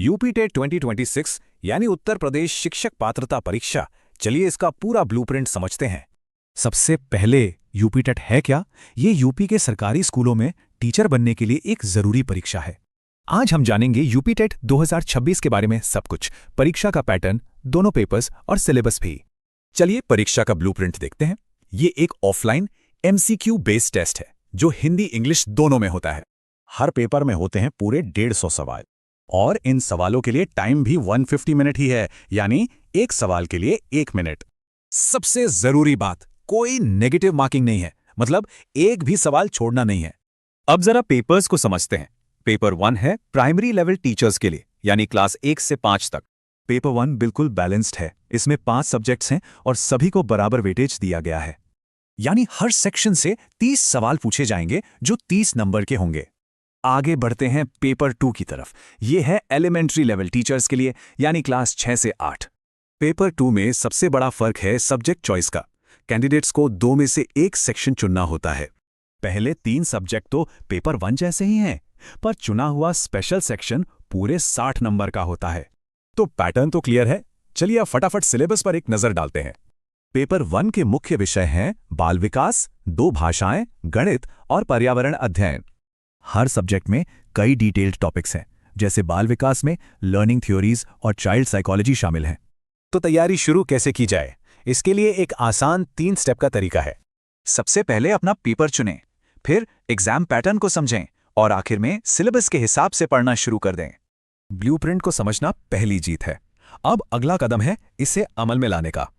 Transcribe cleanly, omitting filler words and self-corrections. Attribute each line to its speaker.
Speaker 1: UP TET 2026 यानी उत्तर प्रदेश शिक्षक पात्रता परीक्षा। चलिए इसका पूरा ब्लूप्रिंट समझते हैं।
Speaker 2: सबसे पहले यूपी टेट है क्या? ये यूपी के सरकारी स्कूलों में टीचर बनने के लिए एक जरूरी परीक्षा है। आज हम जानेंगे यूपी टेट 2026 के बारे में सब कुछ, परीक्षा का पैटर्न, दोनों पेपर्स और सिलेबस भी।
Speaker 1: चलिए परीक्षा का ब्लूप्रिंट देखते हैं। ये एक ऑफलाइन एमसीक्यू बेस्ड टेस्ट है जो हिंदी इंग्लिश दोनों में होता है। हर पेपर में होते हैं पूरे 150 सवाल और इन सवालों के लिए टाइम भी 150 मिनट ही है, यानी एक सवाल के लिए 1 मिनट। सबसे जरूरी बात, कोई नेगेटिव मार्किंग नहीं है, मतलब एक भी सवाल छोड़ना नहीं है। अब जरा पेपर्स को समझते हैं। पेपर 1 है प्राइमरी लेवल टीचर्स के लिए, यानी क्लास 1 से 5 तक।
Speaker 2: पेपर 1 बिल्कुल बैलेंस्ड है। इसमें 5 सब्जेक्ट्स हैं और सभी को बराबर वेटेज दिया गया है,
Speaker 1: यानी हर सेक्शन से 30 सवाल पूछे जाएंगे जो 30 नंबर के होंगे। आगे बढ़ते हैं पेपर 2 की तरफ। ये है एलिमेंट्री लेवल टीचर्स के लिए, यानी क्लास 6 से 8। पेपर 2 में सबसे बड़ा फर्क है सब्जेक्ट चॉइस का। कैंडिडेट्स को 2 में से एक सेक्शन चुनना होता है। पहले 3 सब्जेक्ट तो पेपर 1 जैसे ही हैं, पर चुना हुआ स्पेशल सेक्शन पूरे 60 नंबर का होता है। तो पैटर्न तो क्लियर है। चलिए अब फटाफट सिलेबस पर एक नजर डालते हैं। पेपर 1 के मुख्य विषय हैं बाल विकास, 2 भाषाएं, गणित और पर्यावरण अध्ययन।
Speaker 2: हर सब्जेक्ट में कई डिटेल्ड टॉपिक्स हैं, जैसे बाल विकास में लर्निंग थ्योरीज और चाइल्ड साइकोलॉजी शामिल हैं।
Speaker 1: तो तैयारी शुरू कैसे की जाए? इसके लिए एक आसान 3 स्टेप का तरीका है। सबसे पहले अपना पेपर चुनें, फिर एग्जाम पैटर्न को समझें और आखिर में सिलेबस के हिसाब से पढ़ना शुरू कर दें।
Speaker 2: ब्लूप्रिंट को समझना पहली जीत है। अब अगला कदम है इसे अमल में लाने का।